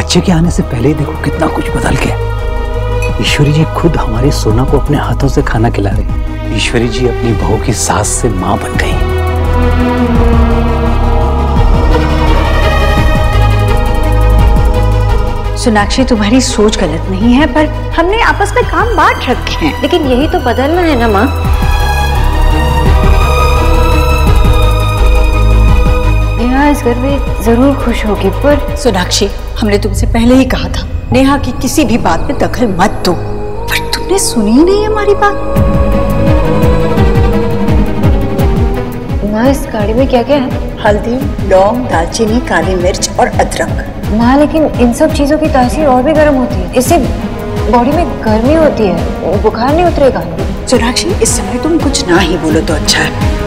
बच्चे के आने से पहले ही देखो कितना कुछ बदल गया। ईश्वरी जी खुद हमारी सोना को अपने हाथों से खाना खिला रही। ईश्वरी जी अपनी बहू की सास से मां बन गई। सोनाक्षी, तुम्हारी सोच गलत नहीं है, पर हमने आपस में काम बांट रखे हैं। लेकिन यही तो बदलना है ना माँ। नेहा इस घर में जरूर खुश होगी, पर सोनाक्षी, हमने तुमसे पहले ही कहा था नेहा की किसी भी बात में दखल मत दो, पर तुमने सुनी ही नहीं हमारी बात। माँ इस गाड़ी में क्या क्या है? हल्दी, लौंग, दालचीनी, काली मिर्च और अदरक। माँ लेकिन इन सब चीजों की तासीर और भी गर्म होती है, इससे बॉडी में गर्मी होती है, बुखार नहीं उतरेगा। सोनाक्षी, इस समय तुम कुछ ना ही बोलो तो अच्छा है।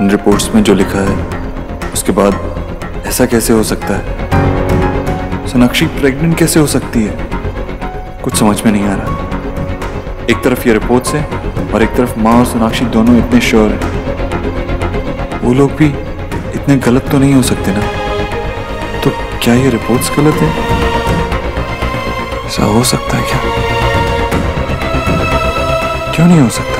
रिपोर्ट्स में जो लिखा है उसके बाद ऐसा कैसे हो सकता है? सोनाक्षी प्रेग्नेंट कैसे हो सकती है? कुछ समझ में नहीं आ रहा। एक तरफ ये रिपोर्ट्स है और एक तरफ माँ और सोनाक्षी दोनों इतने श्योर हैं। वो लोग भी इतने गलत तो नहीं हो सकते ना? तो क्या ये रिपोर्ट्स गलत है? ऐसा हो सकता है क्या? क्यों नहीं हो सकता?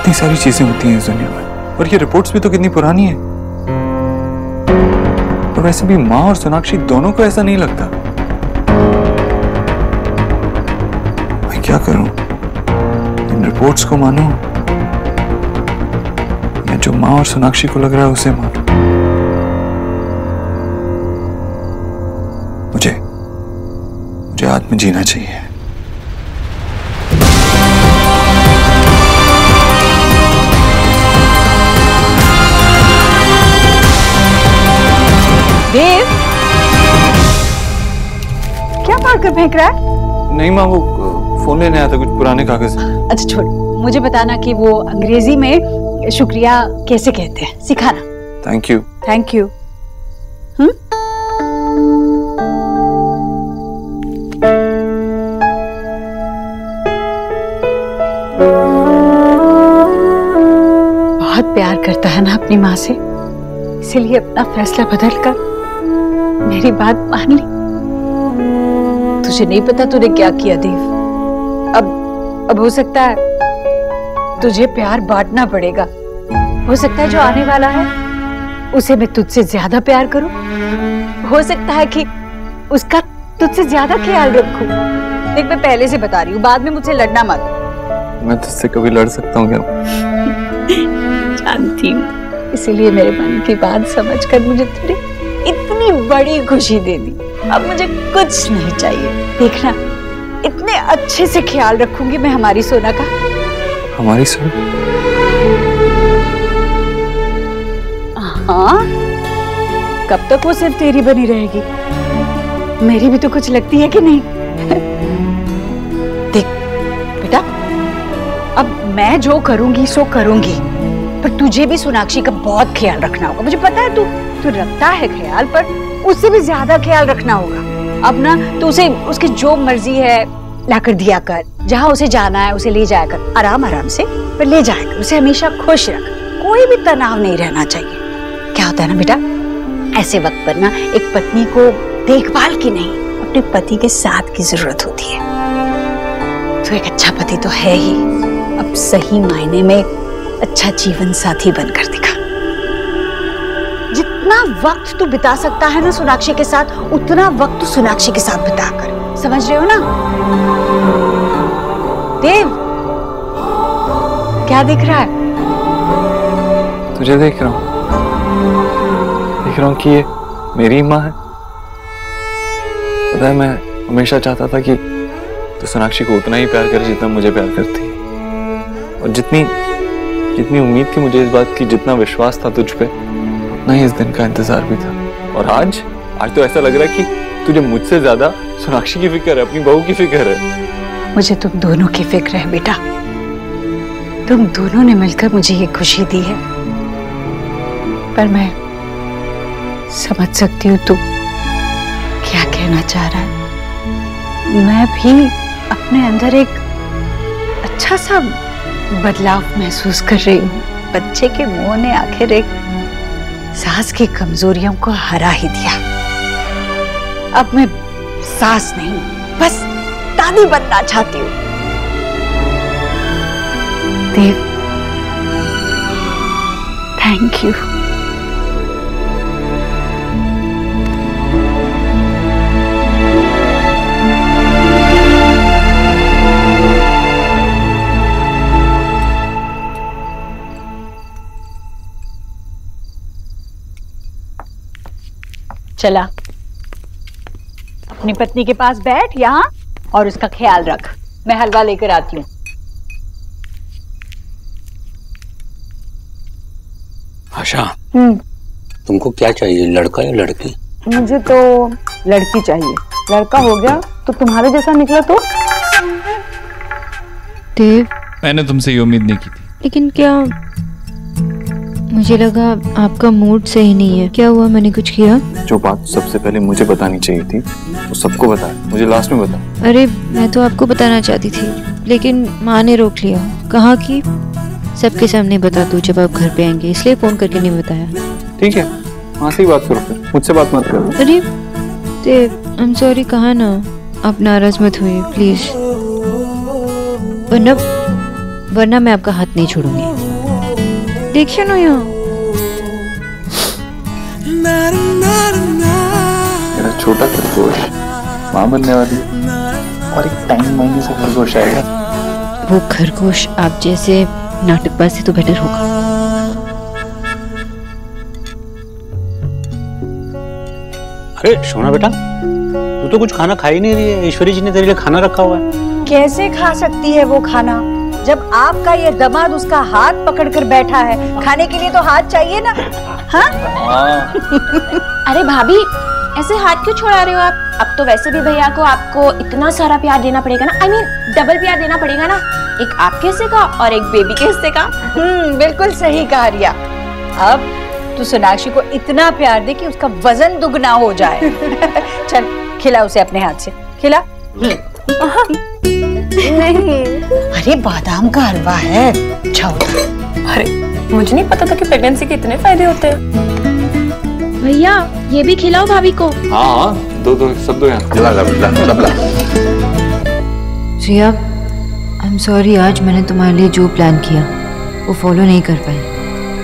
इतनी सारी चीजें होती हैं इस दुनिया में, और ये रिपोर्ट्स भी तो कितनी पुरानी है। और वैसे भी माँ और सोनाक्षी दोनों को ऐसा नहीं लगता। मैं क्या करूं? इन रिपोर्ट्स को मानूं या जो माँ और सोनाक्षी को लग रहा है उसे मानूं? मुझे आत्म जीना चाहिए। देव, क्या फाड़ कर फेंक रहा है? नहीं माँ, वो फोन लेने आया था, कुछ पुराने कागज। अच्छा छोड़, मुझे बताना कि वो अंग्रेजी में शुक्रिया कैसे कहते हैं, सिखाना। Thank you. Thank you. बहुत प्यार करता है ना अपनी माँ से, इसीलिए अपना फैसला बदल कर मेरी बात मान ली। तुझे नहीं पता तूने क्या किया देव। अब हो सकता है तुझे प्यार बांटना पड़ेगा। हो सकता है जो आने वाला है उसे मैं तुझसे ज्यादा प्यार करूं। हो सकता है कि उसका तुझसे ज्यादा ख्याल रखूं। देख, मैं पहले से बता रही हूँ, बाद में मुझसे लड़ना मत। मैं तुझसे कभी लड़ सकता हूँ क्या? जानती हूँ, इसीलिए मेरे मन की बात समझकर मुझे तेरी इतनी बड़ी खुशी दे दी। अब मुझे कुछ नहीं चाहिए। देखना, इतने अच्छे से ख्याल रखूंगी मैं हमारी सोना का। हमारी सोना? हाँ, कब तक वो सिर्फ तेरी बनी रहेगी? मेरी भी तो कुछ लगती है कि नहीं? देख बेटा, अब मैं जो करूंगी सो करूंगी, पर तुझे भी सोनाक्षी का बहुत ख्याल रखना होगा। मुझे पता है तू रखता है ख्याल, पर उससे भी ज्यादा ख्याल रखना होगा। अब ना तो उसे उसकी जो मर्जी है लाकर दिया कर, जहाँ उसे जाना है उसे ले जाया कर, आराम आराम से, पर ले जाया कर। उसे हमेशा खुश रख, कोई भी तनाव नहीं रहना चाहिए। क्या होता है ना बेटा, ऐसे वक्त पर ना एक पत्नी को देखभाल की नहीं, अपने पति के साथ की जरूरत होती है। तो एक अच्छा पति तो है ही, अब सही मायने में अच्छा जीवन साथी बनकर दिखा। जितना वक्त तू बिता सकता है ना सोनाक्षी के साथ, उतना वक्त तू सोनाक्षी के साथ बिता कर। समझ रहे हो ना देव? क्या दिख रहा है? तुझे देख रहा हूँ कि ये मेरी माँ है। पता है, मैं हमेशा चाहता था कि तू सोनाक्षी को उतना ही प्यार करे जितना मुझे प्यार करती है, और जितनी उम्मीद थी मुझे इस बात की, जितना विश्वास था तुझ पे, उतना ही इस दिन का इंतजार भी था। और आज तो ऐसा लग रहा है कि तुझे मुझसे ज्यादा सोनाक्षी की फिक्र है, अपनी बहू की फिक्र है। मुझे तुम दोनों की फिक्र है बेटा। तुम दोनों ने मिलकर मुझे ये खुशी दी है, पर मैं समझ सकती हूँ तू क्या कहना चाह रहा है। मैं भी अपने अंदर एक अच्छा सा बदलाव महसूस कर रही हूँ। बच्चे के मुंह ने आखिर एक सास की कमजोरियों को हरा ही दिया। अब मैं सास नहीं, बस दादी बनना चाहती हूँ। देव, थैंक यू। चला, अपनी पत्नी के पास बैठ यहाँ और उसका ख्याल रख। मैं हलवा लेकर आती हूँ। आशा, तुमको क्या चाहिए, लड़का या लड़की? मुझे तो लड़की चाहिए। लड़का हो गया तो तुम्हारे जैसा निकला तो? देव, मैंने तुमसे ये उम्मीद नहीं की थी। लेकिन क्या, मुझे लगा आपका मूड सही नहीं है। क्या हुआ, मैंने कुछ किया? जो बात सबसे पहले मुझे बतानी चाहिए थी वो सबको बता, मुझे लास्ट में बता। अरे मैं तो आपको बताना चाहती थी, लेकिन माँ ने रोक लिया। कहा कि सबके सामने बता दो जब आप घर पे आएंगे, इसलिए फोन करके नहीं बताया। ठीक है, वहाँ से ही बात करो, फिर मुझसे बात मत करो। अरे देव, आई एम सॉरी, कहा ना, आप नाराज मत हुए प्लीज, वरना मैं आपका हाथ नहीं छोड़ूंगी। देखिए ना यहाँ, मेरा छोटा खरगोश माँ बनने वाली है और एक टाइम महीने से खरगोश आएगा। वो खरगोश आप जैसे नाटकबाज से तो बेटर होगा। अरे सोना बेटा, तू तो कुछ खाना खा ही नहीं रही है। ईश्वरी जी ने तेरे लिए खाना रखा हुआ है। कैसे खा सकती है वो खाना, जब आपका ये दामाद उसका हाथ पकड़कर बैठा है? खाने के लिए तो हाथ चाहिए ना। हाँ? अरे भाभी, ऐसे हाथ क्यों छोड़ा रहे हो आप? अब तो वैसे भी भैया को आपको इतना सारा प्यार देना पड़ेगा ना, आई मीन डबल प्यार देना पड़ेगा ना, एक आपके हिस्से का और एक बेबी के हिस्से का। बिल्कुल सही कहा रिया। अब तू सोनाक्षी को इतना प्यार दे कि उसका वजन दुगना हो जाए। चल खिला उसे अपने हाथ से, खिला। नहीं, अरे बादाम का हलवा है, जाओ। अरे मुझे नहीं पता था कि प्रेगनेंसी के इतने फायदे होते हैं। भैया ये भी खिलाओ भाभी को। हाँ, दो सब दो यहाँ। रिया, आई एम सॉरी, आज मैंने तुम्हारे लिए जो प्लान किया वो फॉलो नहीं कर पाई,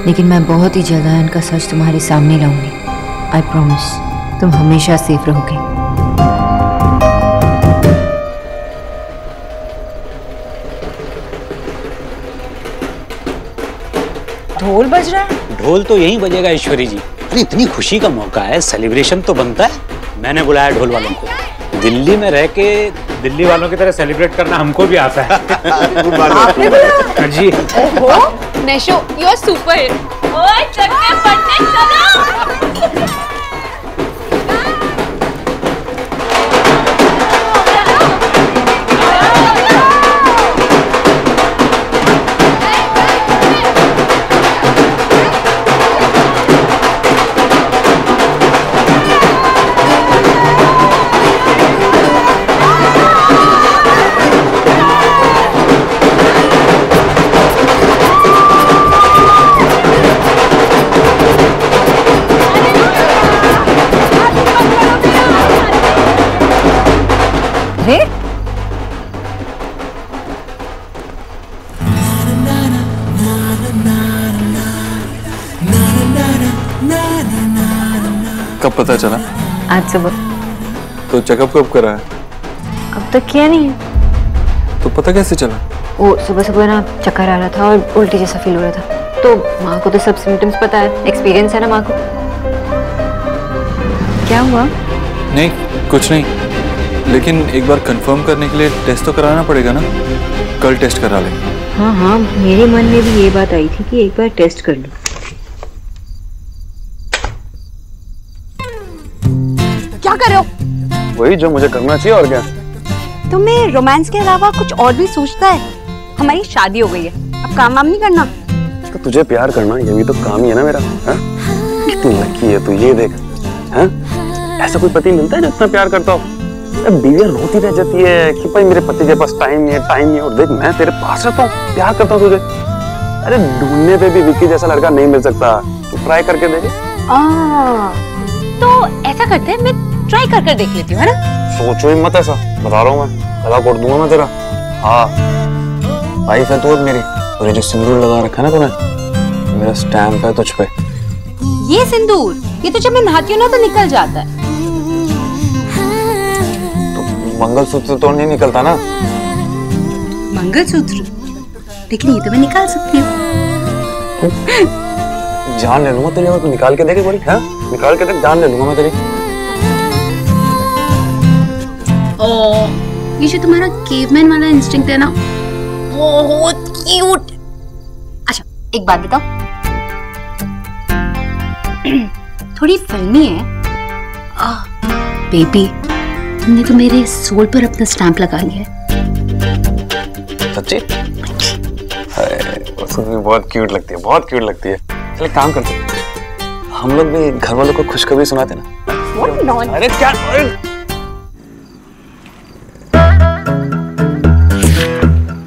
लेकिन मैं बहुत ही जल्द आयन का सच तुम्हारे सामने लाऊंगी। आई प्रॉमिस, तुम हमेशा सेफ रहोगे। ढोल बज रहा है। ढोल तो यहीं बजेगा ईश्वरी जी। अरे इतनी खुशी का मौका है, सेलिब्रेशन तो बनता है। मैंने बुलाया ढोल वालों को। दिल्ली में रह के दिल्ली वालों की तरह सेलिब्रेट करना हमको भी आता है। जी। ओहो, नेशो, यू आर सुपर। ओए चक्के पटने चलो। कब पता चला? आज सुबह। तो चेकअप कब करा है? अब तक किया नहीं है। तो पता कैसे चला? वो सुबह सुबह ना चक्कर आ रहा था और उल्टी जैसा फील हो रहा था, तो माँ को तो सब सिम्टम्स पता है, एक्सपीरियंस है ना माँ को। क्या हुआ? नहीं, कुछ नहीं, लेकिन एक बार कंफर्म करने के लिए टेस्ट तो कराना पड़ेगा ना। कल टेस्ट करा लेंगे। हाँ हाँ, मेरे मन में भी ये बात आई थी कि एक बार टेस्ट कर लो। वही जो मुझे करना चाहिए, और क्या। तुम्हें रोमांस के अलावा कुछ और भी सोचता है? हमारी शादी हो गई है, अब काम वाम नहीं करना। तो तुझे प्यार करना ये भी तो काम ही है ना मेरा। कितनी लकी है तू, ये देख। ऐसा कोई पति मिलता है जो इतना प्यार करता हो? बीवियां रोती रह जाती है कि भाई मेरे पति के पास टाइम नहीं है, टाइम नहीं है, और देख मैं तेरे पास रहता हूँ, प्यार करता हूँ तुझे। अरे ढूंढने पे भी विक्की जैसा लड़का नहीं मिल सकता, तू ट्राई करके देख। तो ऐसा करते हैं, मैं ट्राई कर देख लेती हूँ, है ना? सोचो ही मत ऐसा, बता रहा हूँ मैं, गला कोट दूंगा मैं तेरा। हाँ वाइफ है तू मेरी, और जो सिंदूर लगा रखा है ना तूने, मेरा स्टैम्प है तुझ पे। ये सिंदूर, ये तो जब मैं नहाती हूँ ना तो निकल जाता है। तो मंगलसूत्र तो नहीं निकलता ना। मंगलसूत्र? लेकिन ये तो मैं निकाल सकती हूँ। जान ले लूंगा तेरी, तो निकाल के देखे बोली। हाँ निकाल के देख, जान ले लूंगा मैं तेरी। ये जो तुम्हारा केवमैन वाला इंस्टिंक्ट है ना, बहुत क्यूट। अच्छा एक बात बताओ, थोड़ी फिल्मी है। बेबी तुमने तो मेरे सोल पर अपना स्टैंप लगा लिया है। सच्ची? वो बहुत क्यूट लगती है, बहुत क्यूट लगती है। चल काम करते हैं, हम लोग भी घर वालों को खुशखबरी सुनाते ना। अरे क्या,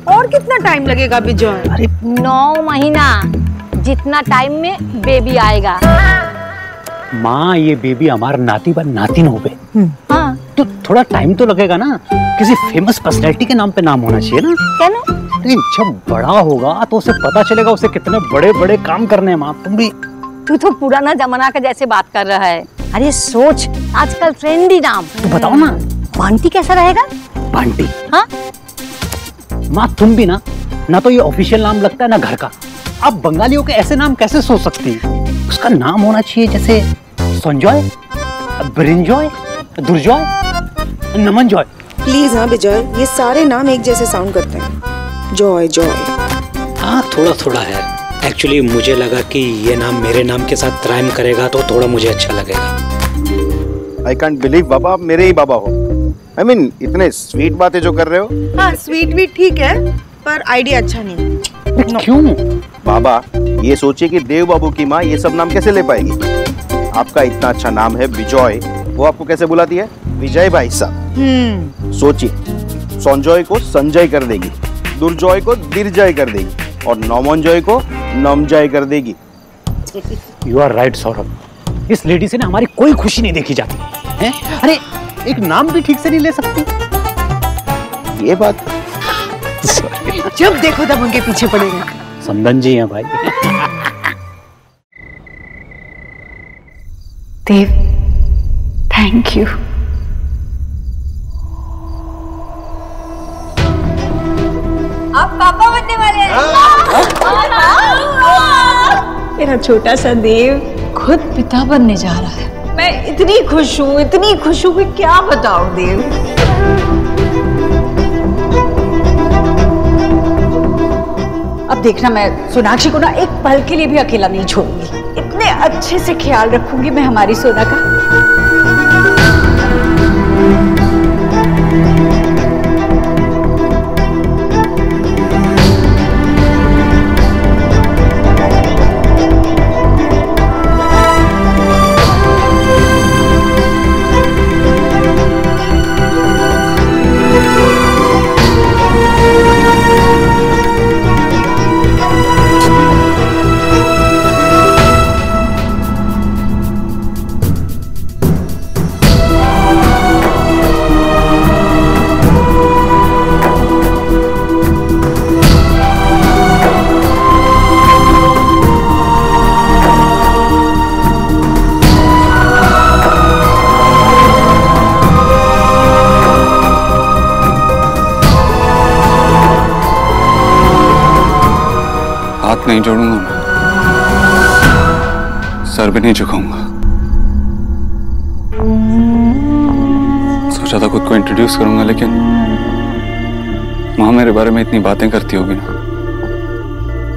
और कितना टाइम लगेगा विजय? अरे 9 महीना, जितना टाइम में बेबी आएगा। माँ ये बेबी हमारा नाती बन नातिन हो गए। हाँ तो थोड़ा टाइम तो लगेगा ना, किसी फेमस पर्सनैलिटी के नाम पे नाम होना चाहिए ना। क्या ना? लेकिन जब बड़ा होगा तो उसे पता चलेगा उसे कितने बड़े बड़े काम करने हैं। माँ तुम भी, तू तो पुराना जमाना का जैसे बात कर रहा है। अरे सोच, आजकल ट्रेंडी नाम। तो बताओ ना। बंटी कैसा रहेगा? बंटी? हाँ माँ तुम भी ना तो ये ऑफिशियल नाम लगता है ना घर का। अब बंगालियों के ऐसे नाम कैसे सोच सकती है? उसका नाम होना चाहिए जैसे संजॉय, ब्रिंजॉय, दुर्जॉय, नमनजॉय। प्लीज हाँ विजय, ये सारे नाम एक जैसे साउंड करते हैं। Joy Joy. हाँ थोड़ा थोड़ा है। एक्चुअली मुझे लगा कि ये नाम मेरे नाम के साथ राइम करेगा तो थोड़ा मुझे अच्छा लगेगा। आई कांट बिलीव बाबा आप मेरे ही बाबा हो। I mean, इतने स्वीट बातें जो कर रहे हो। हाँ स्वीट भी ठीक है, पर आइडिया अच्छा नहीं। क्यों? बाबा ये सोचिए कि देव बाबू की माँ ये सब नाम कैसे ले पाएगी? आपका इतना अच्छा नाम है विजय, वो आपको कैसे बुलाती है विजय भाई साहब? सोचिए, संजय को संजय कर देगी, दुर्जॉय को दिरजय कर देगी, और नमनजॉय को नमजय कर देगी। यू आर राइट सौरभ, इस लेडी से ना हमारी कोई खुशी नहीं देखी जाती है। अरे एक नाम भी ठीक से नहीं ले सकती। ये बात जब देखो तब उनके पीछे पड़े रहते। समदन जी हैं भाई। देव थैंक यू। आप पापा बनने वाले हैं। मेरा छोटा सा देव खुद पिता बनने जा रहा है। मैं इतनी खुश हूँ कि क्या बताऊं देव। अब देखना, मैं सोनाक्षी को ना एक पल के लिए भी अकेला नहीं छोड़ूंगी। इतने अच्छे से ख्याल रखूंगी मैं हमारी सोना का। हाथ नहीं जोड़ूंगा मैं, सर भी नहीं झुकाऊंगा। सोचा था खुद को इंट्रोड्यूस करूंगा, लेकिन माँ मेरे बारे में इतनी बातें करती होगी ना,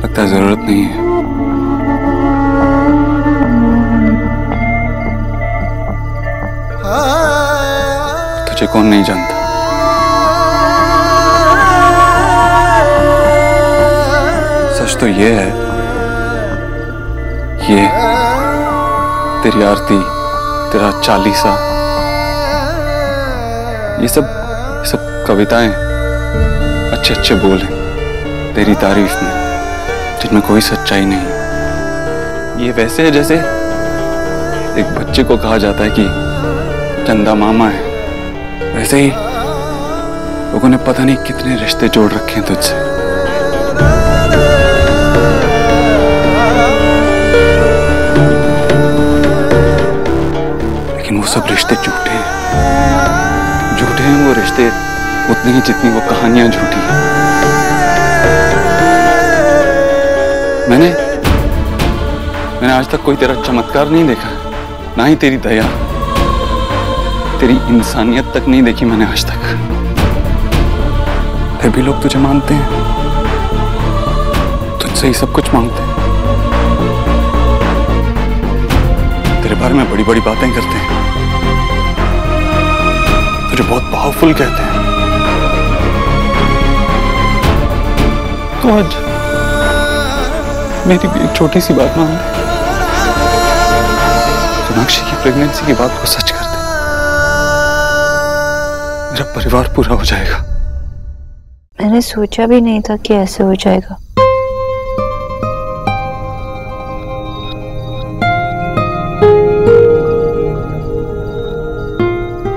लगता है जरूरत नहीं है। तो बच्चे कौन नहीं जानता। सच तो ये है, ये तेरी आरती, तेरा चालीसा, ये सब कविताएं, अच्छे अच्छे बोल हैं तेरी तारीफ में, जिनमें कोई सच्चाई नहीं। ये वैसे है जैसे एक बच्चे को कहा जाता है कि चंदा मामा है, वैसे ही लोगों ने पता नहीं कितने रिश्ते जोड़ रखे हैं तुझसे। लेकिन वो सब रिश्ते झूठे हैं, झूठे हैं वो रिश्ते उतने ही जितनी वो कहानियां झूठी हैं। मैंने आज तक कोई तेरा चमत्कार नहीं देखा, ना ही तेरी दया, तेरी इंसानियत तक नहीं देखी मैंने आज तक। फिर भी लोग तुझे मानते हैं, तुझसे ही सब कुछ मांगते हैं, तेरे बारे में बड़ी बड़ी बातें करते हैं, तुझे बहुत पावरफुल कहते हैं। तो आज मेरी भी एक छोटी सी बात मान ले, सोनाक्षी की प्रेगनेंसी की बात को सच कर दे, मेरा परिवार पूरा हो जाएगा। मैंने सोचा भी नहीं था कि ऐसे हो जाएगा।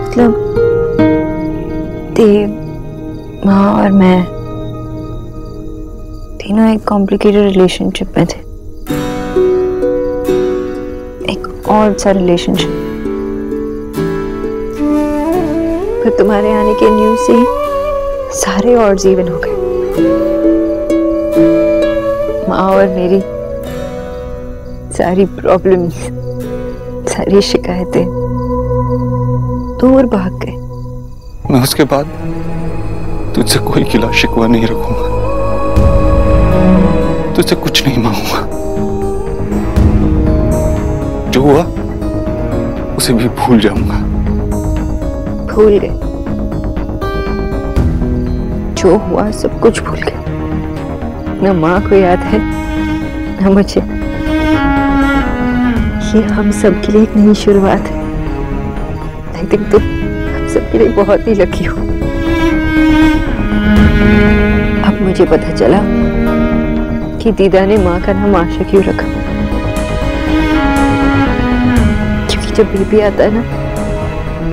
मतलब देव, माँ और मैं तीनों एक कॉम्प्लिकेटेड रिलेशनशिप में थे, एक और सा रिलेशनशिप। फिर तुम्हारे आने के न्यूज़ से ही सारे ऑड्स इवन हो गए। माँ और मेरी सारी प्रॉब्लम्स, सारी शिकायतें दूर भाग गए। मैं उसके बाद तुझसे कोई गिला शिकवा नहीं रखूंगा, तुझसे कुछ नहीं मांगूंगा। जो हुआ उसे भी भूल जाऊंगा। भूल गए, जो हुआ सब कुछ भूल गए। न माँ को याद है न मुझे। ये हम सब के लिए एक नई शुरुआत है। आई थिंक तुम हम सब के लिए बहुत ही लकी हो। अब मुझे पता चला कि दीदा ने माँ का नाम आशा क्यों रखा, क्योंकि जब बेबी आता है ना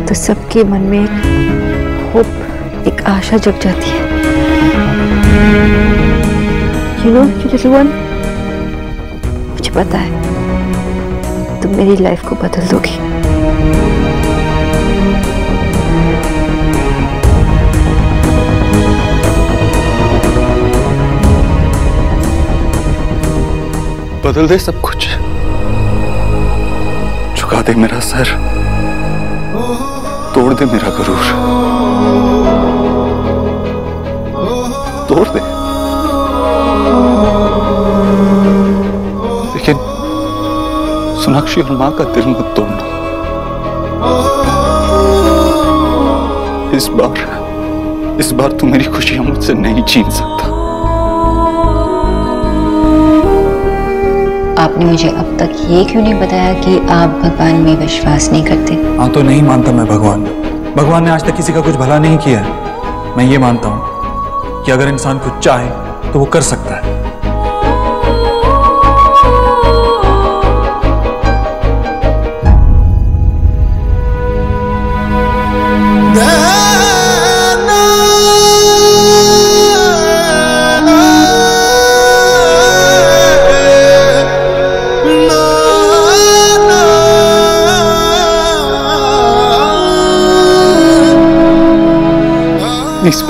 तो सबके मन में एक होप, एक आशा जग जाती है। You know, you little one, मुझे पता है तुम मेरी लाइफ को बदल दोगी। बदल दे सब कुछ, झुका दे मेरा सर, तोड़ दे मेरा गरूर, तोड़ दे। लेकिन सोनाक्षी और माँ का दिल मत तोड़ना। इस बार तू मेरी खुशियां मुझसे नहीं छीन सकता। आपने मुझे अब तक ये क्यों नहीं बताया कि आप भगवान में विश्वास नहीं करते? हाँ, तो नहीं मानता मैं भगवान ने आज तक किसी का कुछ भला नहीं किया है। मैं ये मानता हूँ कि अगर इंसान कुछ चाहे तो वो कर सकता है। प्लीज